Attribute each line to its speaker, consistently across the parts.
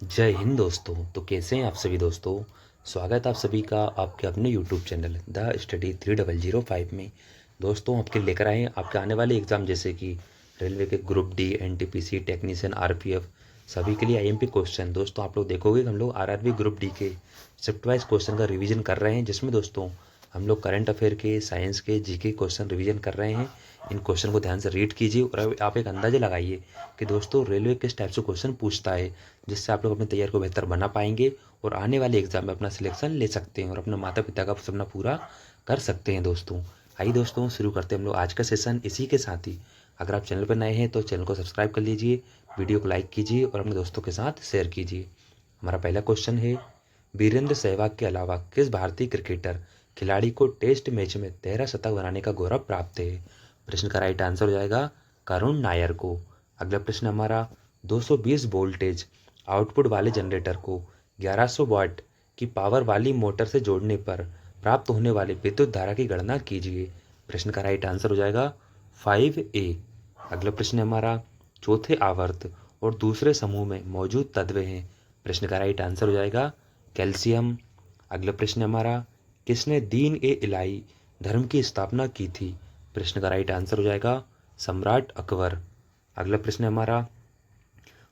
Speaker 1: जय हिंद दोस्तों। तो कैसे हैं आप सभी दोस्तों। स्वागत है आप सभी का आपके अपने यूट्यूब चैनल द स्टडी 3005 में। दोस्तों आपके लेकर आए हैं आपके आने वाले एग्ज़ाम जैसे कि रेलवे के group D, NTPC, technician, RPF सभी के लिए आईएमपी क्वेश्चन। दोस्तों आप लोग देखोगे कि हम लोग आरआरबी ग्रुप डी के शिफ्ट वाइज क्वेश्चन का रिवीजन कर रहे हैं, जिसमें दोस्तों हम लोग करंट अफेयर के, साइंस के, जीके क्वेश्चन रिवीजन कर रहे हैं। इन क्वेश्चन को ध्यान से रीड कीजिए और अब आप एक अंदाजा लगाइए कि दोस्तों रेलवे किस टाइप से क्वेश्चन पूछता है, जिससे आप लोग अपनी तैयारी को बेहतर बना पाएंगे और आने वाले एग्जाम में अपना सिलेक्शन ले सकते हैं और अपने माता पिता का सपना पूरा कर सकते हैं। दोस्तों आइए दोस्तों शुरू करते हैं हम लोग आज का सेशन। इसी के साथ ही अगर आप चैनल पर नए हैं तो चैनल को सब्सक्राइब कर लीजिए, वीडियो को लाइक कीजिए और अपने दोस्तों के साथ शेयर कीजिए। हमारा पहला क्वेश्चन है, वीरेंद्र सहवाग के अलावा किस भारतीय क्रिकेटर खिलाड़ी को टेस्ट मैच में 13 शतक बनाने का गौरव प्राप्त है। प्रश्न का राइट आंसर हो जाएगा करुण नायर को। अगला प्रश्न हमारा, 220 वोल्टेज आउटपुट वाले जनरेटर को 1100 वाट की पावर वाली मोटर से जोड़ने पर प्राप्त होने वाली विद्युत धारा की गणना कीजिए। प्रश्न का राइट आंसर हो जाएगा 5A। अगला प्रश्न हमारा, चौथे आवर्त और दूसरे समूह में मौजूद तत्व हैं। प्रश्न का राइट आंसर हो जाएगा कैल्शियम। अगला प्रश्न हमारा, किसने दीन ए इलाही धर्म की स्थापना की थी। प्रश्न का राइट आंसर हो जाएगा सम्राट अकबर। अगला प्रश्न हमारा,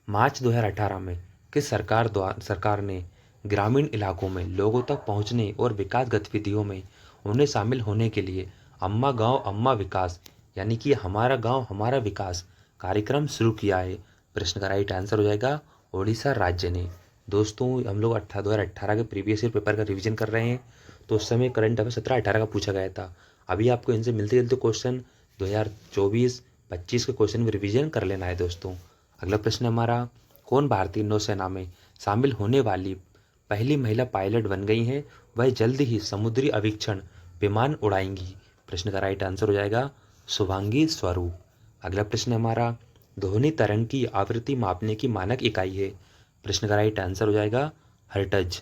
Speaker 1: मार्च 2018 में किस सरकार ने ग्रामीण इलाकों में लोगों तक पहुंचने और विकास गतिविधियों में उन्हें शामिल होने के लिए अम्मा गांव अम्मा विकास यानी कि हमारा गांव हमारा विकास कार्यक्रम शुरू किया है। प्रश्न का राइट आंसर हो जाएगा ओडिशा राज्य ने। दोस्तों हम लोग 2018 के प्रीवियस ईयर पेपर का रिवीजन कर रहे हैं, तो उस समय करंट अफेयर 17-18 का पूछा गया था। अभी आपको इनसे मिलते जुलते क्वेश्चन 2024-25 के क्वेश्चन में रिवीजन कर लेना है दोस्तों। अगला प्रश्न हमारा, कौन भारतीय नौसेना में शामिल होने वाली पहली महिला पायलट बन गई हैं, वह जल्द ही समुद्री अवीक्षण विमान उड़ाएंगी। प्रश्न का राइट आंसर हो जाएगा शुभांगी स्वरूप। अगला प्रश्न हमारा, ध्वनि तरंग की आवृत्ति मापने की मानक इकाई है। प्रश्न का राइट आंसर हो जाएगा हर्ट्ज।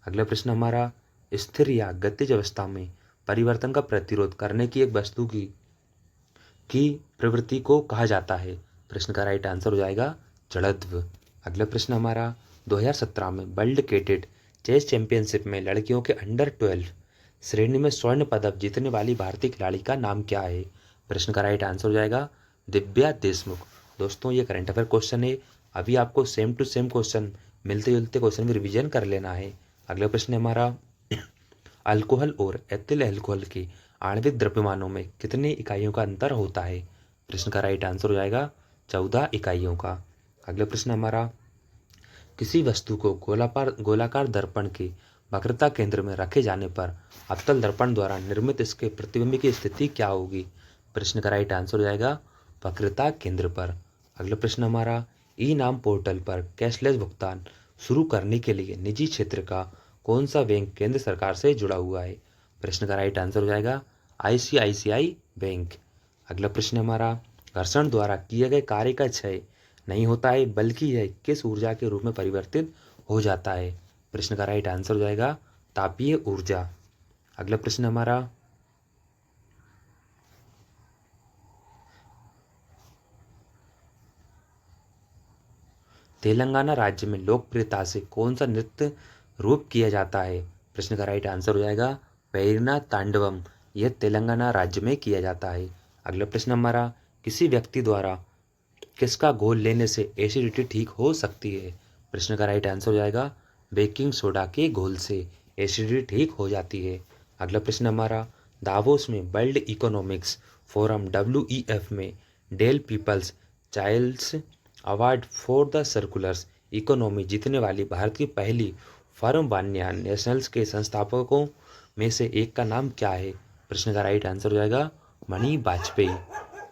Speaker 1: अगला प्रश्न हमारा, स्थिर या गतिज अवस्था में परिवर्तन का प्रतिरोध करने की एक वस्तु की प्रवृत्ति को कहा जाता है। प्रश्न का राइट आंसर हो जाएगा जड़त्व। अगला प्रश्न हमारा, 2017 में वर्ल्ड कैडेट चेस चैंपियनशिप में लड़कियों के अंडर 12 श्रेणी में स्वर्ण पदक जीतने वाली भारतीय खिलाड़ी का नाम क्या है। प्रश्न का राइट आंसर हो जाएगा दिव्या देशमुख। दोस्तों ये करंट अफेयर क्वेश्चन है, अभी आपको सेम टू सेम क्वेश्चन मिलते जुलते क्वेश्चन भी रिवीजन कर लेना है। अगला प्रश्न हमारा, अल्कोहल और एथिल अल्कोहल के आणविक द्रव्यमानों में कितने इकाइयों का अंतर होता है। प्रश्न का राइट आंसर हो जाएगा 14 इकाइयों का। अगला प्रश्न हमारा, किसी वस्तु को गोलाकार दर्पण के वक्रता केंद्र में रखे जाने पर अवतल दर्पण द्वारा निर्मित इसके प्रतिबिंब की स्थिति क्या होगी। प्रश्न का राइट आंसर हो जाएगा वक्रता केंद्र पर। अगला प्रश्न हमारा, ई नाम पोर्टल पर कैशलेस भुगतान शुरू करने के लिए निजी क्षेत्र का कौन सा बैंक केंद्र सरकार से जुड़ा हुआ है। प्रश्न का राइट आंसर हो जाएगा ICICI बैंक। अगला प्रश्न हमारा, घर्षण द्वारा किए गए कार्य का क्षय नहीं होता है बल्कि यह किस ऊर्जा के रूप में परिवर्तित हो जाता है। प्रश्न का राइट आंसर हो जाएगा तापीय ऊर्जा। अगला प्रश्न हमारा, तेलंगाना राज्य में लोकप्रियता से कौन सा नृत्य रूप किया जाता है। प्रश्न का राइट आंसर हो जाएगा पेरिना तांडवम। यह तेलंगाना राज्य में किया जाता है। अगला प्रश्न हमारा, किसी व्यक्ति द्वारा किसका घोल लेने से एसिडिटी ठीक हो सकती है। प्रश्न का राइट आंसर हो जाएगा बेकिंग सोडा के घोल से एसिडिटी ठीक हो जाती है। अगला प्रश्न हमारा, दावोस में वर्ल्ड इकोनॉमिक्स फोरम WEF में Dell people's child's award for the circular economy जीतने वाली भारत की पहली फर्म वान्या नेशनल्स के संस्थापकों में से एक का नाम क्या है। प्रश्न का राइट आंसर हो जाएगा मणि वाजपेयी।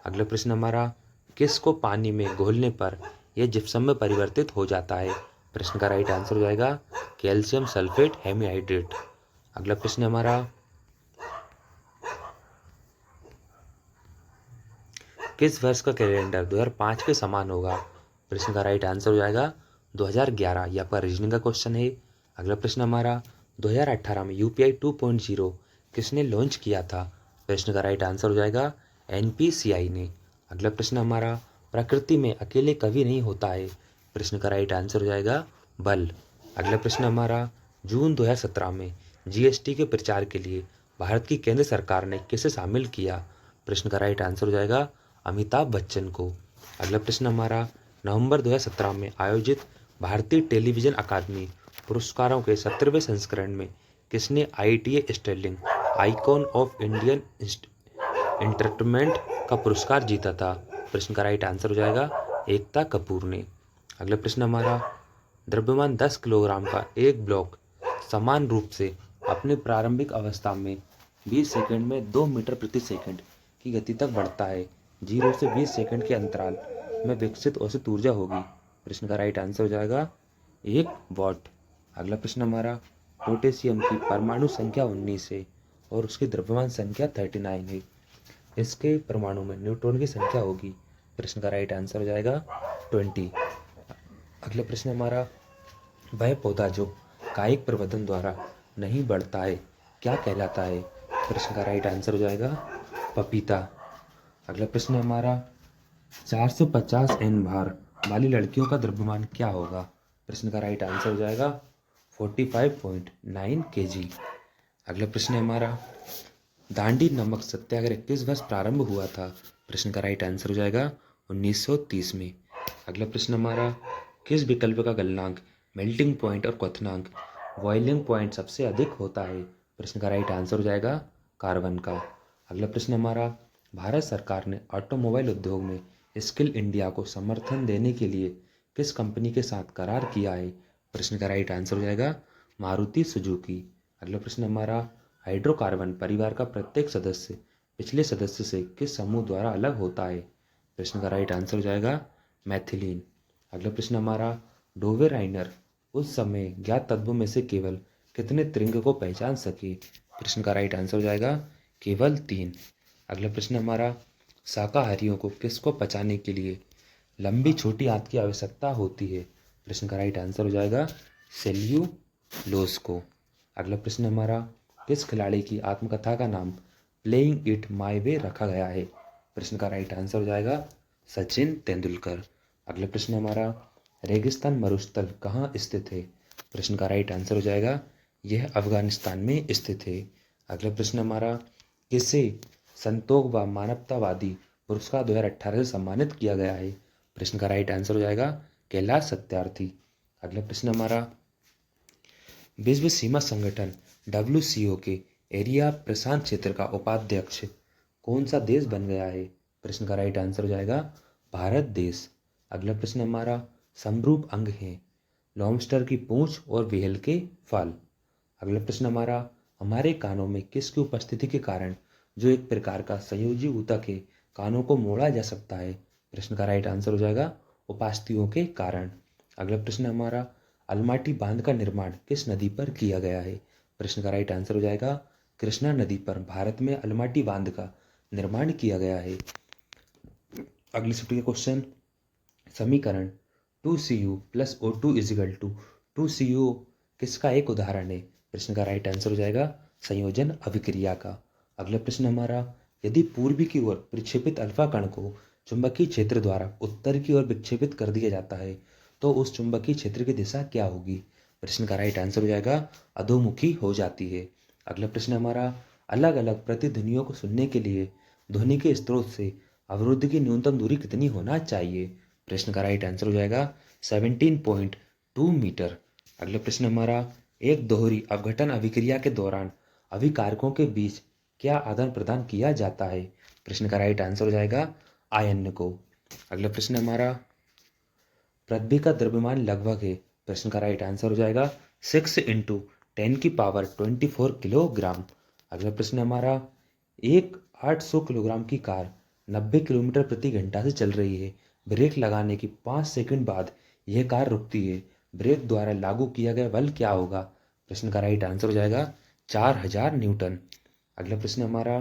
Speaker 1: अगला प्रश्न हमारा, किसको पानी में घोलने पर यह जिप्सम में परिवर्तित हो जाता है। प्रश्न का राइट आंसर हो जाएगा कैल्शियम सल्फेट हेमीहाइड्रेट। अगला प्रश्न हमारा, किस वर्ष का कैलेंडर 2005 के समान होगा। प्रश्न का राइट आंसर हो जाएगा 2011। यह आपका रीजनिंग का क्वेश्चन है। अगला प्रश्न हमारा, 2018 में UPI 2.0 किसने लॉन्च किया था। प्रश्न का राइट आंसर हो जाएगा NPCI ने। अगला प्रश्न हमारा, प्रकृति में अकेले कभी नहीं होता है। प्रश्न का राइट आंसर हो जाएगा बल। अगला प्रश्न हमारा, जून 2017 में जीएसटी के प्रचार के लिए भारत की केंद्र सरकार ने किसे शामिल किया? प्रश्न का राइट आंसर हो जाएगा अमिताभ बच्चन को। अगला प्रश्न हमारा, नवंबर 2017 में आयोजित भारतीय टेलीविजन अकादमी पुरस्कारों के 17वें संस्करण में किसने ITA sterling icon of Indian entertainment का पुरस्कार जीता था? प्रश्न का राइट आंसर हो जाएगा एकता कपूर ने। अगला प्रश्न हमारा, द्रव्यमान 10 किलोग्राम का एक ब्लॉक समान रूप से अपनी प्रारंभिक अवस्था में 20 सेकंड में 2 मीटर प्रति सेकंड की गति तक बढ़ता है। 0 से 20 सेकंड के अंतराल में विकसित औसत ऊर्जा होगी। प्रश्न का राइट आंसर हो जाएगा 1 वॉट। अगला प्रश्न हमारा, पोटेशियम की परमाणु संख्या 19 है और उसकी द्रव्यमान संख्या 39 है। इसके परमाणु में न्यूट्रॉन की संख्या होगी। प्रश्न का राइट आंसर हो जाएगा 20। अगला प्रश्न हमारा, वह पौधा जो कायिक प्रवर्धन द्वारा नहीं बढ़ता है क्या कहलाता है? प्रश्न का राइट आंसर हो जाएगा पपीता। अगला प्रश्न हमारा, 450 N भार वाली लड़कियों का द्रव्यमान क्या होगा? प्रश्न का राइट आंसर हो जाएगा 45.9 kg। अगला प्रश्न हमारा, दांडी नमक सत्याग्रह किस वर्ष प्रारंभ हुआ था? प्रश्न का राइट आंसर हो जाएगा 1930 में। अगला प्रश्न हमारा, किस विकल्प का गलनांक मेल्टिंग पॉइंट और क्वथनांक बॉइलिंग पॉइंट सबसे अधिक होता है? प्रश्न का राइट आंसर हो जाएगा कार्बन का। अगला प्रश्न हमारा, भारत सरकार ने ऑटोमोबाइल उद्योग में स्किल इंडिया को समर्थन देने के लिए किस कंपनी के साथ करार किया है? प्रश्न का राइट आंसर हो जाएगा मारुति सुजुकी। अगला प्रश्न हमारा, हाइड्रोकार्बन परिवार का प्रत्येक सदस्य पिछले सदस्य से किस समूह द्वारा अलग होता है? प्रश्न का राइट आंसर हो जाएगा मैथिलीन। अगला प्रश्न हमारा, डोवे राइनर उस समय ज्ञात तत्वों में से केवल कितने त्रिंग को पहचान सके? प्रश्न का राइट आंसर हो जाएगा केवल 3। अगला प्रश्न हमारा, शाकाहारियों को किसको पचाने के लिए लंबी छोटी आंत की आवश्यकता होती है? प्रश्न का राइट आंसर हो जाएगा सेल्यूलोज को। अगला प्रश्न हमारा, किस खिलाड़ी की आत्मकथा का नाम प्लेइंग इट माई वे रखा गया है? प्रश्न का राइट आंसर हो जाएगा सचिन तेंदुलकर। अगला प्रश्न हमारा, रेगिस्तान मरुस्थल कहाँ स्थित है? प्रश्न का राइट आंसर हो जाएगा यह अफगानिस्तान में स्थित है। अगला प्रश्न हमारा, किसे संतोष व मानवतावादी पुरस्कार 2018 से सम्मानित किया गया है? प्रश्न का राइट आंसर हो जाएगा कैलाश सत्यार्थी। अगला प्रश्न हमारा, विश्व सीमा संगठन WCO के एरिया प्रशांत क्षेत्र का उपाध्यक्ष कौन सा देश बन गया है? प्रश्न का राइट आंसर हो जाएगा भारत देश। अगला प्रश्न हमारा, समरूप अंग है लॉबस्टर की पूंछ और व्हेल के फल। अगला प्रश्न हमारा, हमारे कानों में किसकी उपस्थिति के कारण जो एक प्रकार का संयोजी ऊतक है कानों को मोड़ा जा सकता है? प्रश्न का राइट आंसर हो जाएगा उपास्थियों के कारण। अगला प्रश्न हमारा, अलमाटी बांध का निर्माण किस नदी पर किया गया है? प्रश्न का राइट आंसर हो जाएगा कृष्णा नदी पर भारत में अलमाटी बांध का निर्माण किया गया है। अगले शिफ्ट के क्वेश्चन, समीकरण 2Cu + O2 = 2Cu किसका एक उदाहरण है? प्रश्न का राइट आंसर हो जाएगा संयोजन अभिक्रिया का। अगला प्रश्न हमारा, यदि पूर्वी की ओर प्रक्षेपित अल्फा कण को चुंबकीय क्षेत्र द्वारा उत्तर की ओर विक्षेपित कर दिया जाता है तो उस चुंबकीय क्षेत्र की दिशा क्या होगी? प्रश्न का राइट आंसर हो जाएगा अधोमुखी हो जाती है। अगला प्रश्न हमारा, अलग अलग प्रतिध्वनियों को सुनने के लिए ध्वनि के स्रोत से अवरुद्ध की न्यूनतम दूरी कितनी होना चाहिए? प्रश्न का राइट आंसर हो जाएगा 17.2 मीटर। अगला प्रश्न हमारा, एक दोहरी अपघटन अभिक्रिया के दौरान अभिकारकों के बीच क्या आदान प्रदान किया जाता है? प्रश्न का राइट आंसर हो जाएगा आयन को। अगला प्रश्न हमारा, पृथ्वी का द्रव्यमान लगभग है? प्रश्न का राइट आंसर हो जाएगा 6 × 10⁻24 किलोग्राम। अगला प्रश्न हमारा, एक 800 किलोग्राम की कार 90 किलोमीटर प्रति घंटा से चल रही है। ब्रेक लगाने की 5 सेकंड बाद यह कार रुकती है। ब्रेक द्वारा लागू किया गया बल क्या होगा? प्रश्न का राइट आंसर हो जाएगा 4000 न्यूटन। अगला प्रश्न हमारा,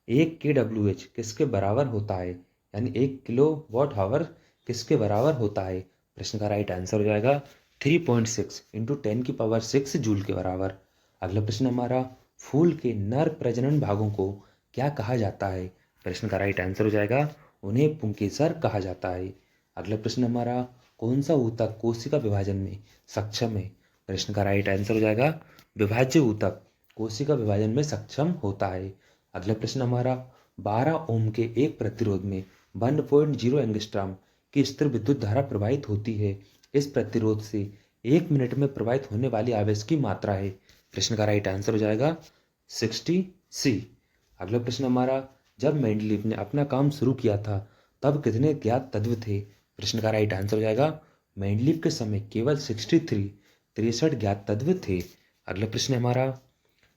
Speaker 1: 1 kWh किसके बराबर होता है? यानी 1 kWh किसके बराबर होता है? प्रश्न का राइट आंसर हो जाएगा 3.6 × 10⁻6 जूल के बराबर। अगला प्रश्न हमारा, फूल के नर प्रजनन भागों को क्या कहा जाता है? प्रश्न का राइट आंसर हो जाएगा उन्हें पुंकेसर कहा जाता है। अगला प्रश्न हमारा, कौन सा ऊतक कोशिका विभाजन में सक्षम है? प्रश्न का राइट आंसर हो जाएगा विभाज्य ऊतक कोशिका विभाजन में सक्षम होता है। अगला प्रश्न हमारा 12 ओम के एक प्रतिरोध में 1.0 एंगस्ट्रॉम की स्थिर विद्युत धारा प्रवाहित होती है। इस प्रतिरोध से 1 मिनट में प्रवाहित होने वाली आवेश की मात्रा है। प्रश्न का राइट आंसर हो जाएगा 60 सी। अगला प्रश्न हमारा जब मेंडलीव ने अपना काम शुरू किया था तब कितने ज्ञात तत्व थे? प्रश्न का राइट आंसर हो जाएगा मेंडलीव के समय केवल 63 ज्ञात तत्व थे। अगला प्रश्न हमारा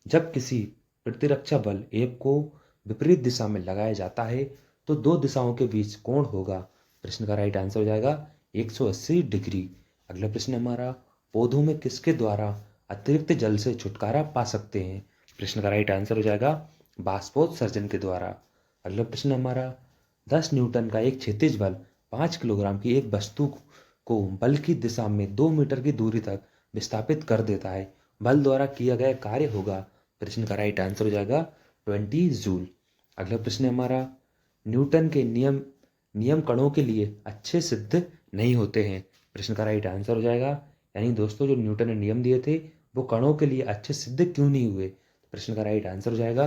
Speaker 1: जब किसी प्रतिरक्षा बल एक को विपरीत दिशा में लगाया जाता है तो दो दिशाओं के बीच कोण होगा। प्रश्न का राइट आंसर हो जाएगा 180 डिग्री। अगला प्रश्न हमारा पौधों में किसके द्वारा अतिरिक्त जल से छुटकारा पा सकते हैं? प्रश्न का राइट आंसर हो जाएगा बाष्पोत्सर्जन के द्वारा। अगला प्रश्न हमारा 10 न्यूटन का एक क्षैतिज बल 5 किलोग्राम की एक वस्तु को बल की दिशा में 2 मीटर की दूरी तक विस्थापित कर देता है। बल द्वारा किया गया कार्य होगा। प्रश्न का राइट आंसर हो जाएगा 20 जूल। अगला प्रश्न हमारा न्यूटन के नियम कणों के लिए अच्छे सिद्ध नहीं होते हैं। प्रश्न का राइट आंसर हो जाएगा यानी दोस्तों जो न्यूटन ने नियम दिए थे वो कणों के लिए अच्छे सिद्ध क्यों नहीं हुए? प्रश्न का राइट आंसर हो जाएगा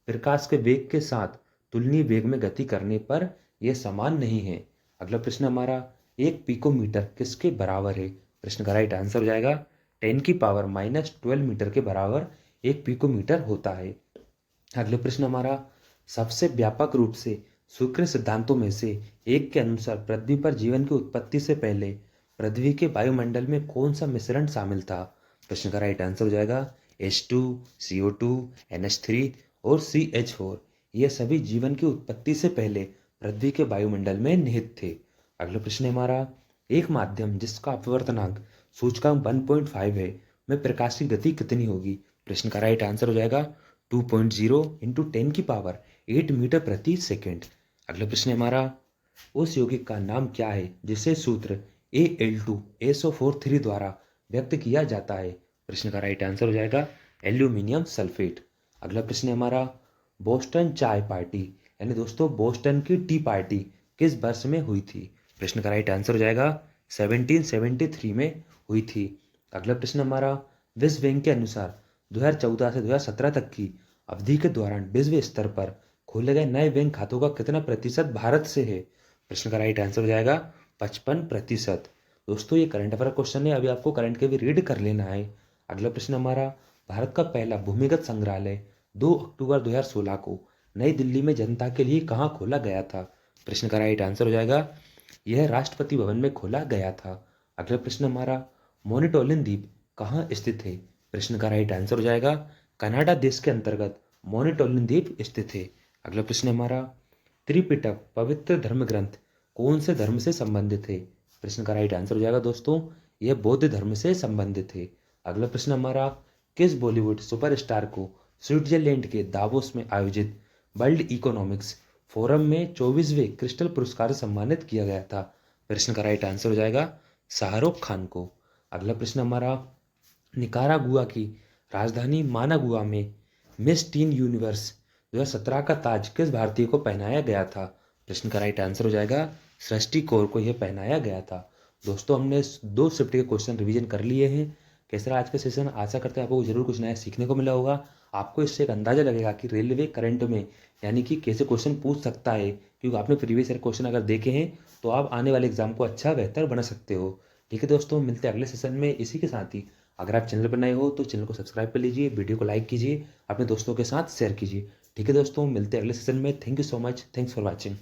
Speaker 1: प्रकाश के वेग के साथ तुलनीय वेग में गति करने पर यह समान नहीं है। अगला प्रश्न हमारा एक पिकोमीटर किसके बराबर है? प्रश्न का राइट आंसर हो जाएगा 10⁻⁻12 मीटर के बराबर एक पिकोमीटर होता है। अगले प्रश्न हमारा सबसे व्यापक रूप से स्वीकृत सिद्धांतों में से एक के अनुसार पृथ्वी पर जीवन की उत्पत्ति से पहले पृथ्वी के वायुमंडल में कौन सा मिश्रण शामिल था? प्रश्न का राइट आंसर हो जाएगा H2, CO2, NH3 और CH4। ये सभी जीवन की उत्पत्ति से पहले पृथ्वी के वायुमंडल में निहित थे। अगला प्रश्न हमारा एक माध्यम जिसका अपवर्तनांक सूचकांक 1.5 है में प्रकाश की गति कितनी होगी? प्रश्न का राइट आंसर हो जाएगा 2.0 × 10⁸ मीटर प्रति सेकेंड। अगला प्रश्न हमारा उस यौगिक का नाम क्या है जिसे सूत्र Al2SO43 द्वारा व्यक्त किया जाता है? प्रश्न का राइट आंसर हो जाएगा एल्यूमिनियम सल्फेट। अगला प्रश्न हमारा बोस्टन चाय पार्टी यानी दोस्तों बोस्टन की टी पार्टी किस वर्ष में हुई थी? प्रश्न का राइट आंसर हो जाएगा 1773 में हुई थी। अगला प्रश्न हमारा विश्व बैंक के अनुसार 2014 से 2017 तक की अवधि के दौरान विश्व स्तर पर खोले गए नए बैंक खातों का कितना प्रतिशत भारत से है? प्रश्न का राइट आंसर हो जाएगा 55%। दोस्तों ये करंट अफेयर क्वेश्चन है, अभी आपको करंट के भी रीड कर लेना है। अगला प्रश्न हमारा भारत का पहला भूमिगत संग्रहालय 2 अक्टूबर 2016 को नई दिल्ली में जनता के लिए कहाँ खोला गया था? प्रश्न का राइट आंसर हो जाएगा यह राष्ट्रपति भवन में खोला गया था। अगला प्रश्न हमारा मोनिटोलिन द्वीप कहाँ स्थित है? प्रश्न का राइट आंसर हो जाएगा कनाडा देश के अंतर्गत मोनिटोलिन द्वीप स्थित है। अगला प्रश्न हमारा त्रिपिटक पवित्र धर्म ग्रंथ कौन से धर्म से संबंधित है? प्रश्न का राइट आंसर हो जाएगा दोस्तों यह बौद्ध धर्म से संबंधित है। अगला प्रश्न हमारा किस बॉलीवुड सुपरस्टार को स्विट्जरलैंड के दावोस में आयोजित वर्ल्ड इकोनॉमिक्स फोरम में 24वें क्रिस्टल पुरस्कार से सम्मानित किया गया था? प्रश्न का राइट आंसर हो जाएगा शाहरुख खान को। अगला प्रश्न हमारा निकारागुआ की राजधानी मानागुआ में मिस टीन यूनिवर्स 2017 का ताज किस भारतीय को पहनाया गया था? प्रश्न का राइट आंसर हो जाएगा सृष्टि कौर को यह पहनाया गया था। दोस्तों हमने 2 शिफ्ट के क्वेश्चन रिवीजन कर लिए हैं। कैसा रहा आज का सेशन? आशा करते हैं आपको जरूर कुछ नया सीखने को मिला होगा। आपको इससे एक अंदाजा लगेगा कि रेलवे करंट में यानी कि कैसे क्वेश्चन पूछ सकता है, क्योंकि आपने प्रीवियस ईयर क्वेश्चन अगर देखे हैं तो आप आने वाले एग्जाम को अच्छा बेहतर बना सकते हो। ठीक है दोस्तों, मिलते हैं अगले सेशन में। इसी के साथ ही अगर आप चैनल पर नए हो तो चैनल को सब्सक्राइब कर लीजिए, वीडियो को लाइक कीजिए, अपने दोस्तों के साथ शेयर कीजिए। ठीक है दोस्तों, मिलते हैं अगले सेशन में। Thank you so much, thanks for watching.